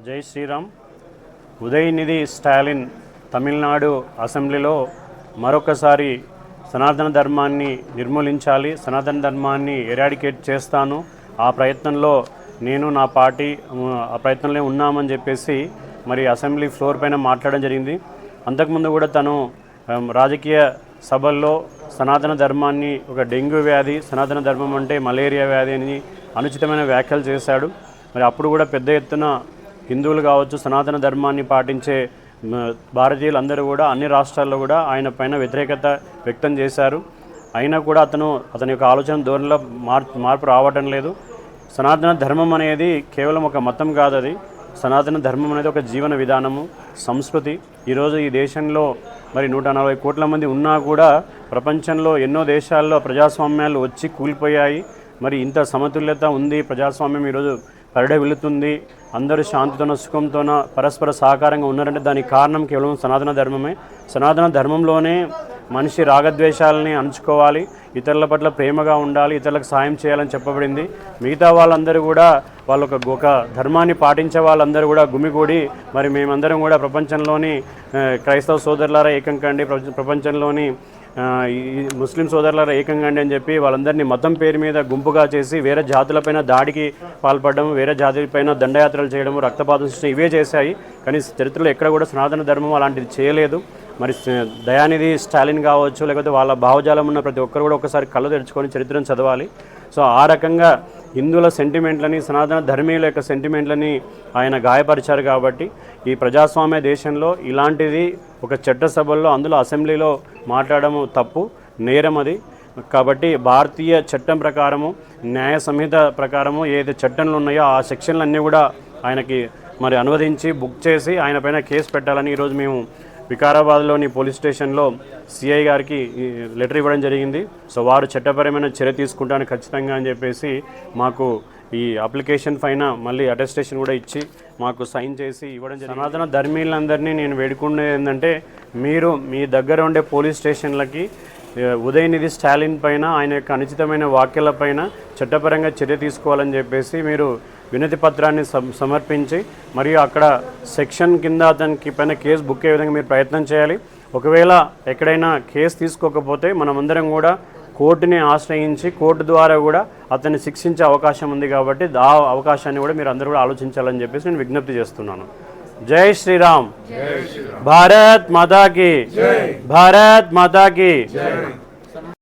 జై శ్రీరామ్. ఉదయనిధి స్టాలిన్ తమిళనాడు అసెంబ్లీలో మరొకసారి సనాతన ధర్మాన్ని నిర్మూలించాలి, సనాతన ధర్మాన్ని ఎరాడికేట్ చేస్తాను, ఆ ప్రయత్నంలో నేను నా పార్టీ ఆ ప్రయత్నంలో ఉన్నామని చెప్పేసి మరి అసెంబ్లీ ఫ్లోర్ పైన మాట్లాడడం జరిగింది. అంతకుముందు కూడా తను రాజకీయ సభల్లో సనాతన ధర్మాన్ని ఒక డెంగ్యూ వ్యాధి, సనాతన ధర్మం అంటే మలేరియా వ్యాధి అని అనుచితమైన వ్యాఖ్యలు చేశాడు. మరి అప్పుడు కూడా పెద్ద ఎత్తున హిందువులు కావచ్చు, సనాతన ధర్మాన్ని పాటించే భారతీయులందరూ కూడా అన్ని రాష్ట్రాల్లో కూడా ఆయన పైన వ్యతిరేకత వ్యక్తం చేశారు. అయినా కూడా అతని యొక్క ఆలోచన ధోరణిలో మార్పు రావటం లేదు. సనాతన ధర్మం అనేది కేవలం ఒక మతం కాదు, అది సనాతన ధర్మం అనేది ఒక జీవన విధానము, సంస్కృతి. ఈరోజు ఈ దేశంలో మరి 140 కోట్ల మంది ఉన్నా కూడా ప్రపంచంలో ఎన్నో దేశాల్లో ప్రజాస్వామ్యాలు వచ్చి కూలిపోయాయి. మరి ఇంత సమతుల్యత ఉంది, ప్రజాస్వామ్యం ఈరోజు పరిడ వెళుతుంది, అందరూ శాంతితోన సుఖంతోన పరస్పర సహకారంగా ఉన్నారంటే దానికి కారణం కేవలం సనాతన ధర్మమే. సనాతన ధర్మంలోనే మనిషి రాగద్వేషాలని అణుచుకోవాలి, ఇతరుల పట్ల ప్రేమగా ఉండాలి, ఇతరులకు సాయం చేయాలని చెప్పబడింది. మిగతా వాళ్ళందరూ కూడా ఒక ధర్మాన్ని పాటించే వాళ్ళందరూ కూడా గుమిగూడి మరి మేమందరం కూడా ప్రపంచంలోని క్రైస్తవ సోదరులారా ఏకం కండి, ప్రపంచంలోని ఈ ముస్లిం సోదరులారా ఏకంగా అని చెప్పి వాళ్ళందరినీ మతం పేరు మీద గుంపుగా చేసి వేరే జాతులపైన దాడికి పాల్పడడం, వేరే జాతులపైన దండయాత్రలు చేయడం, రక్తపాతం సృష్టి ఇవే చేశాయి. కానీ చరిత్రలో ఎక్కడ కూడా సనాతన ధర్మం అలాంటిది చేయలేదు. మరి దయానిధి స్టాలిన్ కావచ్చు, లేకపోతే వాళ్ళ భావజాలం ఉన్న ప్రతి ఒక్కరు కూడా ఒకసారి కళ్ళు తెరుచుకొని చరిత్రను చదవాలి. సో ఆ రకంగా హిందువుల సెంటిమెంట్లని, సనాతన ధర్మీయుల యొక్క సెంటిమెంట్లని ఆయన గాయపరిచారు. కాబట్టి ఈ ప్రజాస్వామ్య దేశంలో ఇలాంటిది ఒక చట్టసభల్లో, అందులో అసెంబ్లీలో మాట్లాడము తప్పు, నేరం అది. కాబట్టి భారతీయ చట్టం ప్రకారము, న్యాయ సంహిత ప్రకారము ఏదైతే చట్టంలో ఉన్నాయో ఆ సెక్షన్లన్నీ కూడా ఆయనకి మరి అనువదించి బుక్ చేసి ఆయన పైన కేసు పెట్టాలని ఈరోజు మేము వికారాబాద్లోని పోలీస్ స్టేషన్లో సిఐ గారికి లెటర్ ఇవ్వడం జరిగింది. సో వారు చట్టపరమైన చర్య తీసుకుంటాను ఖచ్చితంగా అని చెప్పేసి మాకు ఈ అప్లికేషన్ పైన మళ్ళీ అటెస్టేషన్ కూడా ఇచ్చి మాకు సైన్ చేసి ఇవ్వడం జరిగింది. సనాతన ధర్మీయులందరినీ నేను వేడుకునేది ఏంటంటే, మీరు మీ దగ్గర ఉండే పోలీస్ స్టేషన్లకి ఉదయనిధి స్టాలిన్ పైన, ఆయన యొక్క అనుచితమైన వ్యాఖ్యలపైన చట్టపరంగా చర్య తీసుకోవాలని చెప్పేసి మీరు వినతి పత్రాన్ని సమర్పించి మరియు అక్కడ సెక్షన్ కింద అతనికి పైన కేసు బుక్ అయ్యే విధంగా మీరు ప్రయత్నం చేయాలి. ఒకవేళ ఎక్కడైనా కేసు తీసుకోకపోతే మనమందరం కూడా కోర్టుని ఆశ్రయించి కోర్టు ద్వారా కూడా అతన్ని శిక్షించే అవకాశం ఉంది. కాబట్టి ఆ అవకాశాన్ని కూడా మీరు అందరూ కూడా ఆలోచించాలని చెప్పేసి నేను విజ్ఞప్తి చేస్తున్నాను. జై శ్రీరామ్. భారత్ మాతా కీ, భారత్ మాతా కీ.